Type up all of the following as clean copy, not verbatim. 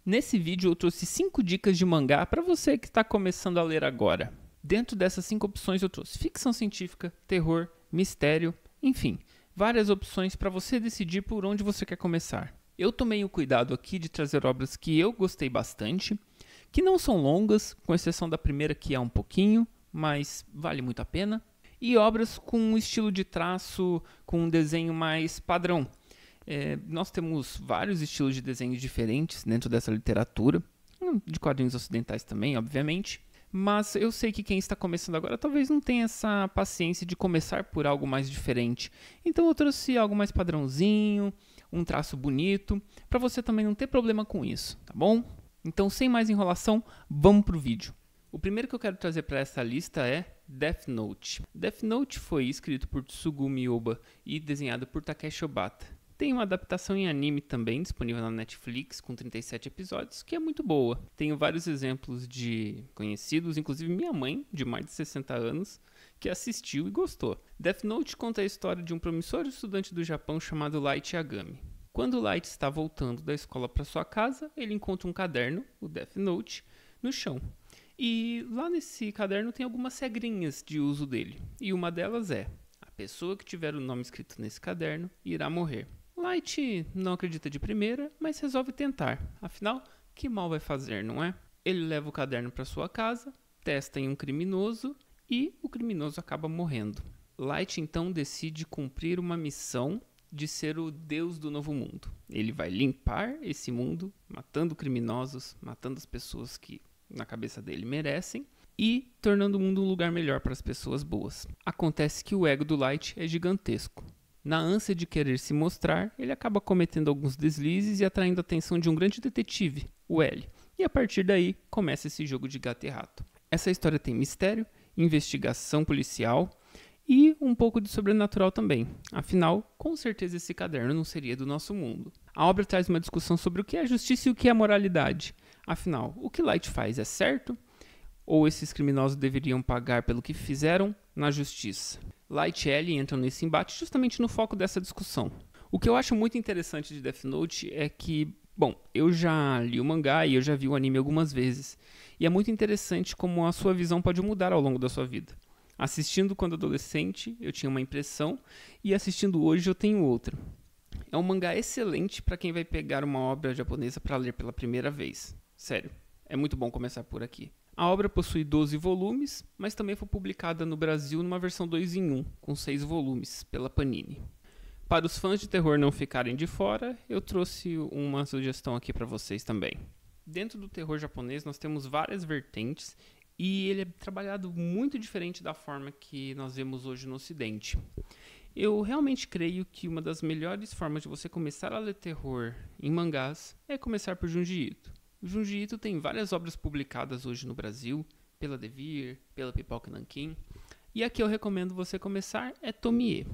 Nesse vídeo eu trouxe 5 dicas de mangá para você que está começando a ler agora. Dentro dessas 5 opções eu trouxe ficção científica, terror, mistério, enfim, várias opções para você decidir por onde você quer começar. Eu tomei o cuidado aqui de trazer obras que eu gostei bastante, que não são longas, com exceção da primeira que é um pouquinho, mas vale muito a pena, e obras com um estilo de traço, com um desenho mais padrão. Nós temos vários estilos de desenhos diferentes dentro dessa literatura, de quadrinhos ocidentais também, obviamente, mas eu sei que quem está começando agora talvez não tenha essa paciência de começar por algo mais diferente. Então eu trouxe algo mais padrãozinho, um traço bonito, para você também não ter problema com isso, tá bom? Então, sem mais enrolação, vamos pro vídeo. O primeiro que eu quero trazer para essa lista é Death Note. Death Note foi escrito por Tsugumi Ohba e desenhado por Takeshi Obata. Tem uma adaptação em anime também, disponível na Netflix, com 37 episódios, que é muito boa. Tenho vários exemplos de conhecidos, inclusive minha mãe, de mais de 60 anos, que assistiu e gostou. Death Note conta a história de um promissor estudante do Japão chamado Light Yagami. Quando Light está voltando da escola para sua casa, ele encontra um caderno, o Death Note, no chão. E lá nesse caderno tem algumas regrinhas de uso dele. E uma delas é: a pessoa que tiver o nome escrito nesse caderno irá morrer. Light não acredita de primeira, mas resolve tentar. Afinal, que mal vai fazer, não é? Ele leva o caderno para sua casa, testa em um criminoso e o criminoso acaba morrendo. Light então decide cumprir uma missão de ser o deus do novo mundo. Ele vai limpar esse mundo, matando criminosos, matando as pessoas que na cabeça dele merecem e tornando o mundo um lugar melhor para as pessoas boas. Acontece que o ego do Light é gigantesco. Na ânsia de querer se mostrar, ele acaba cometendo alguns deslizes e atraindo a atenção de um grande detetive, o L. E a partir daí, começa esse jogo de gato e rato. Essa história tem mistério, investigação policial e um pouco de sobrenatural também. Afinal, com certeza esse caderno não seria do nosso mundo. A obra traz uma discussão sobre o que é justiça e o que é moralidade. Afinal, o que Light faz é certo? Ou esses criminosos deveriam pagar pelo que fizeram na justiça? Light e Ellie entram nesse embate justamente no foco dessa discussão. O que eu acho muito interessante de Death Note é que, eu já li o mangá e eu já vi o anime algumas vezes. E é muito interessante como a sua visão pode mudar ao longo da sua vida. Assistindo quando adolescente, eu tinha uma impressão, e assistindo hoje eu tenho outra. É um mangá excelente para quem vai pegar uma obra japonesa para ler pela primeira vez. Sério, é muito bom começar por aqui. A obra possui 12 volumes, mas também foi publicada no Brasil numa versão 2 em 1, com 6 volumes, pela Panini. Para os fãs de terror não ficarem de fora, eu trouxe uma sugestão aqui para vocês também. Dentro do terror japonês nós temos várias vertentes e ele é trabalhado muito diferente da forma que nós vemos hoje no Ocidente. Eu realmente creio que uma das melhores formas de você começar a ler terror em mangás é começar por Junji Ito. O Junji Ito tem várias obras publicadas hoje no Brasil, pela Devir, pela Pipoca Nankin, e a que eu recomendo você começar é Tomie.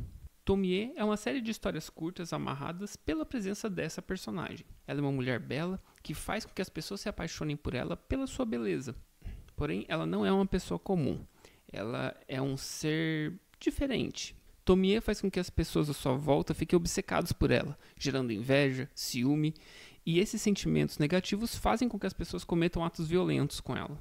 Tomie é uma série de histórias curtas amarradas pela presença dessa personagem. Ela é uma mulher bela que faz com que as pessoas se apaixonem por ela pela sua beleza. Porém, ela não é uma pessoa comum. Ela é um ser diferente. Tomie faz com que as pessoas à sua volta fiquem obcecados por ela, gerando inveja, ciúme, e esses sentimentos negativos fazem com que as pessoas cometam atos violentos com ela.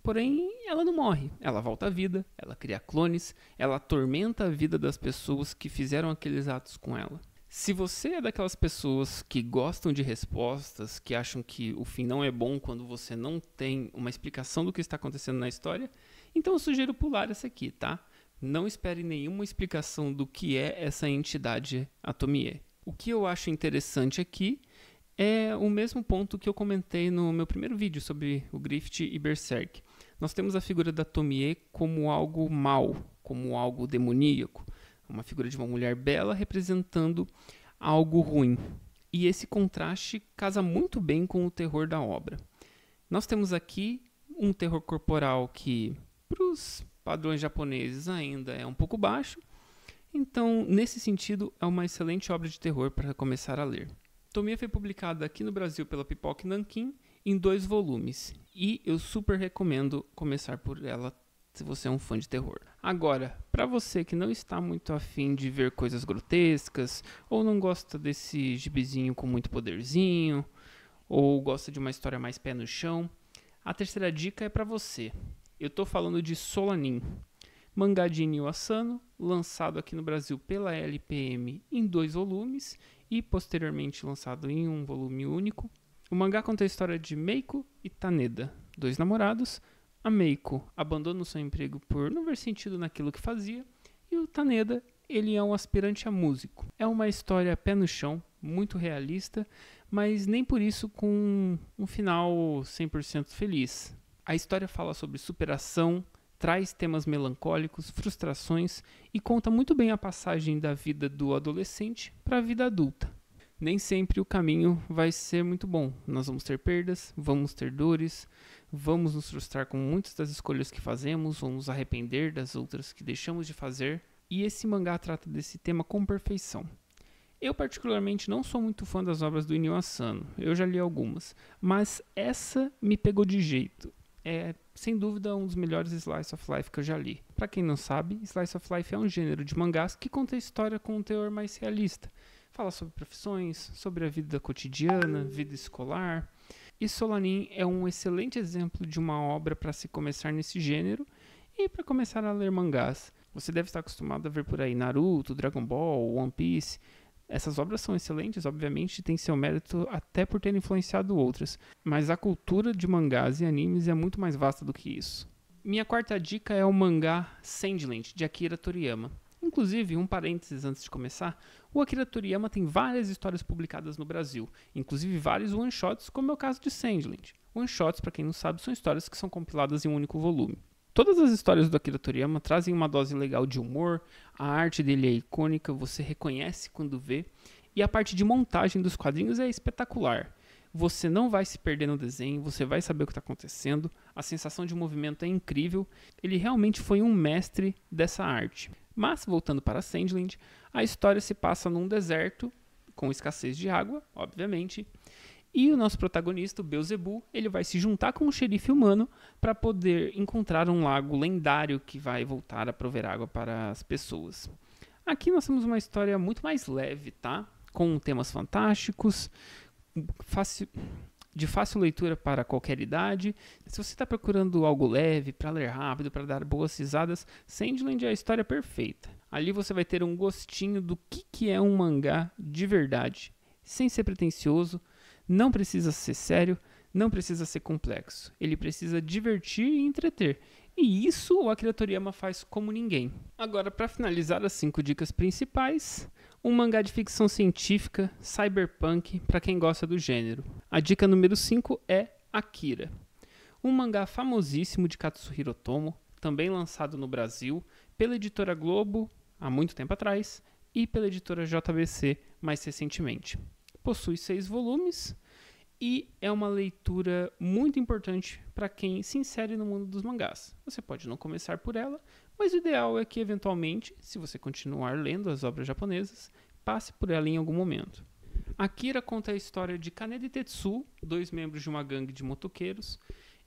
Porém, ela não morre. Ela volta à vida, ela cria clones, ela atormenta a vida das pessoas que fizeram aqueles atos com ela. Se você é daquelas pessoas que gostam de respostas, que acham que o fim não é bom quando você não tem uma explicação do que está acontecendo na história, então eu sugiro pular essa aqui, tá? Não espere nenhuma explicação do que é essa entidade Tomie. O que eu acho interessante aqui é o mesmo ponto que eu comentei no meu primeiro vídeo sobre o Grift e Berserk. Nós temos a figura da Tomie como algo mau, como algo demoníaco. Uma figura de uma mulher bela representando algo ruim. E esse contraste casa muito bem com o terror da obra. Nós temos aqui um terror corporal que, para os padrões japoneses, ainda é um pouco baixo. Então, nesse sentido, é uma excelente obra de terror para começar a ler. Tomie foi publicada aqui no Brasil pela Pipoca Nankin em 2 volumes. E eu super recomendo começar por ela se você é um fã de terror. Agora, para você que não está muito afim de ver coisas grotescas, ou não gosta desse gibizinho com muito poderzinho, ou gosta de uma história mais pé no chão, a terceira dica é para você. Eu estou falando de Solanin, mangá de Inio Asano, lançado aqui no Brasil pela LPM em 2 volumes e posteriormente lançado em um volume único. O mangá conta a história de Meiko e Taneda, 2 namorados. A Meiko abandona o seu emprego por não ver sentido naquilo que fazia, e o Taneda, ele é um aspirante a músico. É uma história pé no chão, muito realista, mas nem por isso com um final 100% feliz. A história fala sobre superação, traz temas melancólicos, frustrações e conta muito bem a passagem da vida do adolescente para a vida adulta. Nem sempre o caminho vai ser muito bom. Nós vamos ter perdas, vamos ter dores, vamos nos frustrar com muitas das escolhas que fazemos, vamos nos arrepender das outras que deixamos de fazer. E esse mangá trata desse tema com perfeição. Eu particularmente não sou muito fã das obras do Inio Asano, eu já li algumas, mas essa me pegou de jeito. É, sem dúvida, um dos melhores Slice of Life que eu já li. Pra quem não sabe, Slice of Life é um gênero de mangás que conta a história com um teor mais realista. Fala sobre profissões, sobre a vida cotidiana, vida escolar. E Solanin é um excelente exemplo de uma obra para se começar nesse gênero e para começar a ler mangás. Você deve estar acostumado a ver por aí Naruto, Dragon Ball, One Piece. Essas obras são excelentes, obviamente, tem seu mérito até por terem influenciado outras, mas a cultura de mangás e animes é muito mais vasta do que isso. Minha quarta dica é o mangá Sandland, de Akira Toriyama. Inclusive, um parênteses antes de começar, o Akira Toriyama tem várias histórias publicadas no Brasil, inclusive vários one-shots, como é o caso de Sandland. One-shots, para quem não sabe, são histórias que são compiladas em um único volume. Todas as histórias do Akira Toriyama trazem uma dose legal de humor, a arte dele é icônica, você reconhece quando vê, e a parte de montagem dos quadrinhos é espetacular. Você não vai se perder no desenho, você vai saber o que está acontecendo, a sensação de movimento é incrível, ele realmente foi um mestre dessa arte. Mas, voltando para Sandland, a história se passa num deserto, com escassez de água, obviamente, e o nosso protagonista, o Beelzebub, ele vai se juntar com o xerife humano para poder encontrar um lago lendário que vai voltar a prover água para as pessoas. Aqui nós temos uma história muito mais leve, tá? Com temas fantásticos, de fácil leitura para qualquer idade. Se você está procurando algo leve, para ler rápido, para dar boas risadas, Sandland é a história perfeita. Ali você vai ter um gostinho do que é um mangá de verdade, sem ser pretensioso. Não precisa ser sério, não precisa ser complexo. Ele precisa divertir e entreter. E isso o Akira Toriyama faz como ninguém. Agora, para finalizar as 5 dicas principais, um mangá de ficção científica, cyberpunk, para quem gosta do gênero. A dica número 5 é Akira. Um mangá famosíssimo de Katsuhiro Otomo, também lançado no Brasil pela editora Globo há muito tempo atrás e pela editora JBC mais recentemente. Possui 6 volumes e é uma leitura muito importante para quem se insere no mundo dos mangás. Você pode não começar por ela, mas o ideal é que, eventualmente, se você continuar lendo as obras japonesas, passe por ela em algum momento. Akira conta a história de Kaneda e Tetsuo, 2 membros de uma gangue de motoqueiros,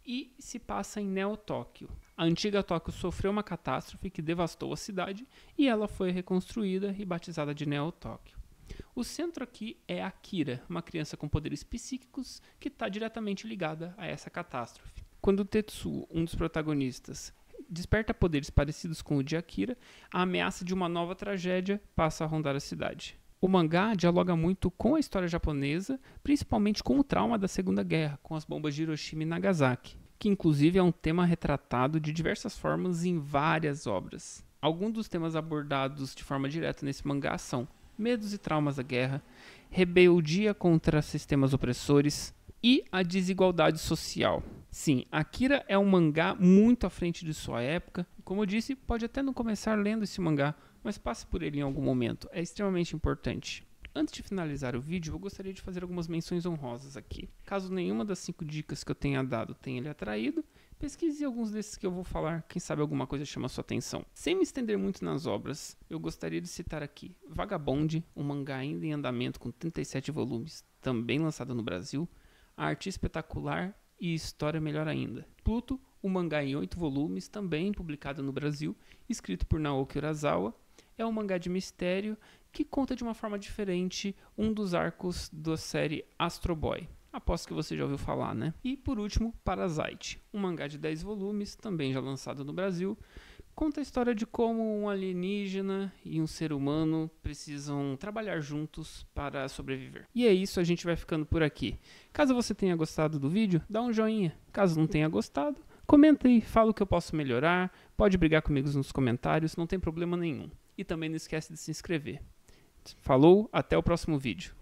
e se passa em Neo-Tóquio. A antiga Tóquio sofreu uma catástrofe que devastou a cidade e ela foi reconstruída e batizada de Neo-Tóquio. O centro aqui é Akira, uma criança com poderes psíquicos que está diretamente ligada a essa catástrofe. Quando Tetsuo, um dos protagonistas, desperta poderes parecidos com o de Akira, a ameaça de uma nova tragédia passa a rondar a cidade. O mangá dialoga muito com a história japonesa, principalmente com o trauma da Segunda Guerra, com as bombas de Hiroshima e Nagasaki, que inclusive é um tema retratado de diversas formas em várias obras. Alguns dos temas abordados de forma direta nesse mangá são medos e traumas da guerra, rebeldia contra sistemas opressores e a desigualdade social. Sim, Akira é um mangá muito à frente de sua época. Como eu disse, pode até não começar lendo esse mangá, mas passe por ele em algum momento. É extremamente importante. Antes de finalizar o vídeo, eu gostaria de fazer algumas menções honrosas aqui. Caso nenhuma das 5 dicas que eu tenha dado tenha lhe atraído, pesquise alguns desses que eu vou falar, quem sabe alguma coisa chama sua atenção. Sem me estender muito nas obras, eu gostaria de citar aqui Vagabond, um mangá ainda em andamento com 37 volumes, também lançado no Brasil, arte espetacular e história melhor ainda. Pluto, um mangá em 8 volumes, também publicado no Brasil, escrito por Naoki Urasawa. É um mangá de mistério que conta de uma forma diferente um dos arcos da série Astro Boy. Aposto que você já ouviu falar, né? E por último, Parasite, um mangá de 10 volumes, também já lançado no Brasil. Conta a história de como um alienígena e um ser humano precisam trabalhar juntos para sobreviver. E é isso, a gente vai ficando por aqui. Caso você tenha gostado do vídeo, dá um joinha. Caso não tenha gostado, comenta aí, fala o que eu posso melhorar. Pode brigar comigo nos comentários, não tem problema nenhum. E também não esquece de se inscrever. Falou, até o próximo vídeo.